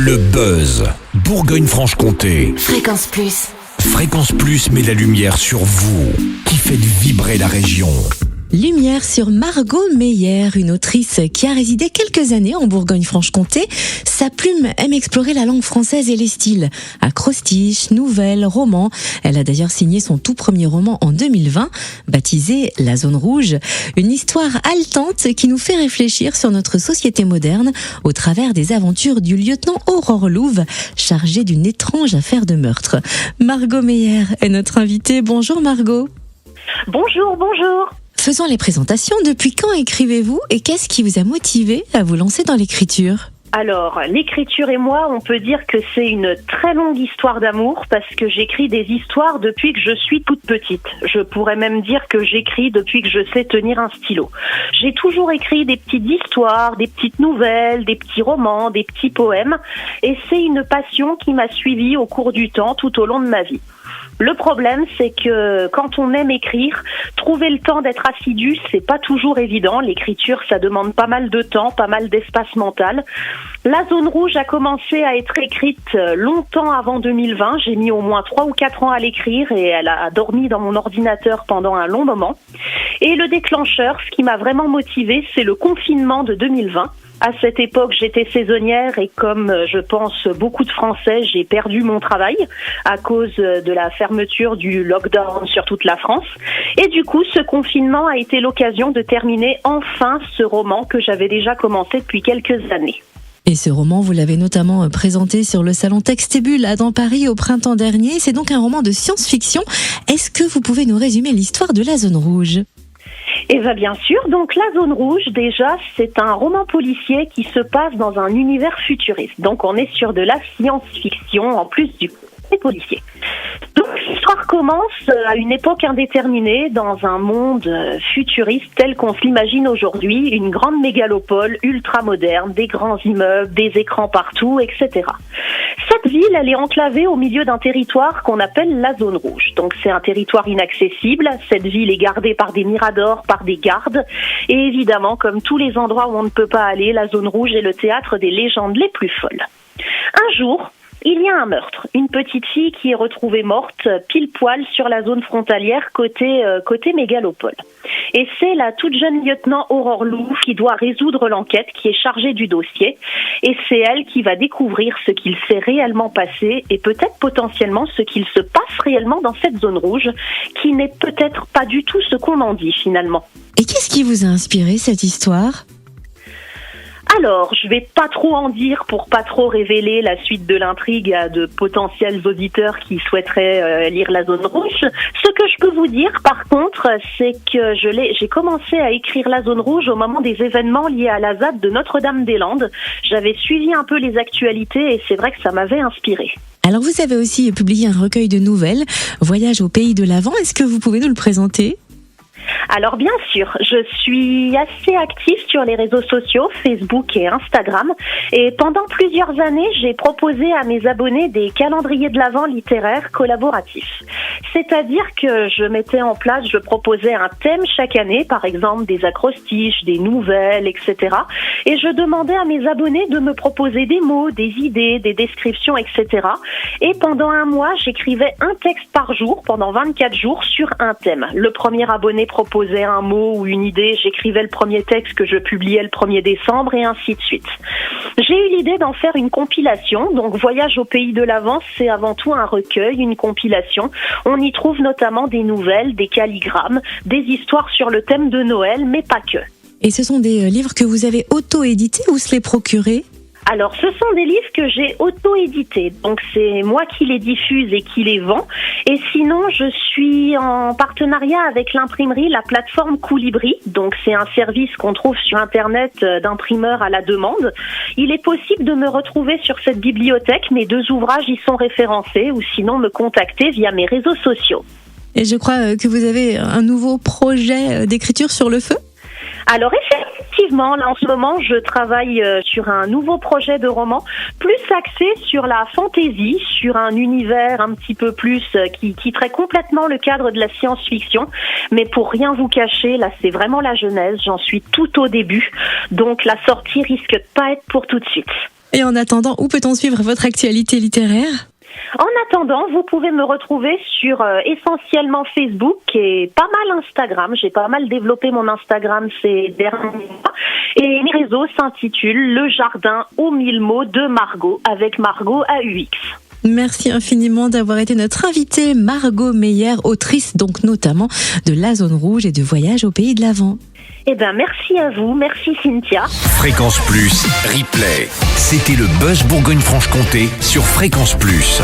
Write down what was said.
Le buzz. Bourgogne-Franche-Comté. Fréquence Plus. Fréquence Plus met la lumière sur vous, qui faites vibrer la région. Lumière sur Margot Meyer, une autrice qui a résidé quelques années en Bourgogne-Franche-Comté. Sa plume aime explorer la langue française et les styles. Acrostiche, nouvelles, romans. Elle a d'ailleurs signé son tout premier roman en 2020, baptisé La Zone Rouge. Une histoire haletante qui nous fait réfléchir sur notre société moderne au travers des aventures du lieutenant Aurore Louve, chargé d'une étrange affaire de meurtre. Margot Meyer est notre invitée. Bonjour Margot. Bonjour. Faisons les présentations. Depuis quand écrivez-vous et qu'est-ce qui vous a motivé à vous lancer dans l'écriture ? Alors, l'écriture et moi, on peut dire que c'est une très longue histoire d'amour parce que j'écris des histoires depuis que je suis toute petite. Je pourrais même dire que j'écris depuis que je sais tenir un stylo. J'ai toujours écrit des petites histoires, des petites nouvelles, des petits romans, des petits poèmes et c'est une passion qui m'a suivie au cours du temps tout au long de ma vie. Le problème, c'est que quand on aime écrire, trouver le temps d'être assidu, c'est pas toujours évident. L'écriture, ça demande pas mal de temps, pas mal d'espace mental. La Zone Rouge a commencé à être écrite longtemps avant 2020. J'ai mis au moins 3 ou 4 ans à l'écrire et elle a dormi dans mon ordinateur pendant un long moment. Et le déclencheur, ce qui m'a vraiment motivée, c'est le confinement de 2020. À cette époque, j'étais saisonnière et comme je pense beaucoup de Français, j'ai perdu mon travail à cause de la fermeture du lockdown sur toute la France. Et du coup, ce confinement a été l'occasion de terminer enfin ce roman que j'avais déjà commencé depuis quelques années. Et ce roman, vous l'avez notamment présenté sur le salon Textébule dans Paris au printemps dernier. C'est donc un roman de science-fiction. Est-ce que vous pouvez nous résumer l'histoire de La Zone Rouge ? Eh bien sûr, donc La Zone Rouge, déjà, c'est un roman policier qui se passe dans un univers futuriste. Donc on est sur de la science-fiction en plus du policier. Donc l'histoire commence à une époque indéterminée dans un monde futuriste tel qu'on se l'imagine aujourd'hui, une grande mégalopole ultra moderne, des grands immeubles, des écrans partout, etc. Cette ville, elle est enclavée au milieu d'un territoire qu'on appelle la Zone Rouge. Donc c'est un territoire inaccessible. Cette ville est gardée par des miradors, par des gardes. Et évidemment, comme tous les endroits où on ne peut pas aller, la Zone Rouge est le théâtre des légendes les plus folles. Un jour, il y a un meurtre. Une petite fille qui est retrouvée morte pile poil sur la zone frontalière côté mégalopole. Et c'est la toute jeune lieutenant Aurore Louve qui doit résoudre l'enquête, qui est chargée du dossier. Et c'est elle qui va découvrir ce qu'il s'est réellement passé et peut-être potentiellement ce qu'il se passe réellement dans cette zone rouge, qui n'est peut-être pas du tout ce qu'on en dit finalement. Et qu'est-ce qui vous a inspiré cette histoire ? Alors, je vais pas trop en dire pour pas trop révéler la suite de l'intrigue à de potentiels auditeurs qui souhaiteraient lire La Zone Rouge. Ce que je peux vous dire, par contre, c'est que j'ai commencé à écrire La Zone Rouge au moment des événements liés à la ZAD de Notre-Dame-des-Landes. J'avais suivi un peu les actualités et c'est vrai que ça m'avait inspiré. Alors vous avez aussi publié un recueil de nouvelles, Voyage au pays de l'Avent. Est-ce que vous pouvez nous le présenter ? Alors bien sûr, je suis assez active sur les réseaux sociaux, Facebook et Instagram. Et pendant plusieurs années, j'ai proposé à mes abonnés des calendriers de l'Avent littéraires collaboratifs. C'est-à-dire que je mettais en place, je proposais un thème chaque année, par exemple des acrostiches, des nouvelles, etc. Et je demandais à mes abonnés de me proposer des mots, des idées, des descriptions, etc. Et pendant un mois, j'écrivais un texte par jour, pendant 24 jours, sur un thème. Le premier abonné proposait un mot ou une idée, j'écrivais le premier texte que je publiais le 1er décembre et ainsi de suite. J'ai eu l'idée d'en faire une compilation, donc Voyage au pays de l'Avent, c'est avant tout un recueil, une compilation. On y trouve notamment des nouvelles, des calligrammes, des histoires sur le thème de Noël, mais pas que. Et ce sont des livres que vous avez auto-édités ou se les procurez ? Alors, ce sont des livres que j'ai auto-édités. Donc, c'est moi qui les diffuse et qui les vends. Et sinon, je suis en partenariat avec l'imprimerie, la plateforme Coolibri. Donc, c'est un service qu'on trouve sur Internet d'imprimeurs à la demande. Il est possible de me retrouver sur cette bibliothèque. Mes 2 ouvrages y sont référencés ou sinon me contacter via mes réseaux sociaux. Et je crois que vous avez un nouveau projet d'écriture sur le feu ? Alors effectivement, là en ce moment, je travaille sur un nouveau projet de roman, plus axé sur la fantaisie, sur un univers un petit peu plus qui quitterait complètement le cadre de la science-fiction. Mais pour rien vous cacher, là c'est vraiment la genèse, j'en suis tout au début, donc la sortie risque de pas être pour tout de suite. Et en attendant, où peut-on suivre votre actualité littéraire ? En attendant, vous pouvez me retrouver sur essentiellement Facebook et pas mal Instagram. J'ai pas mal développé mon Instagram ces derniers mois. Et mes réseaux s'intitulent Le Jardin aux 1000 mots de Margot, avec Margot AUX. Merci infiniment d'avoir été notre invitée, Margot Meyer, autrice donc notamment de La Zone Rouge et de Voyage au pays de l'Avent. Eh ben, merci à vous, merci Cynthia. Fréquence Plus, replay. C'était le Buzz Bourgogne-Franche-Comté sur Fréquence Plus.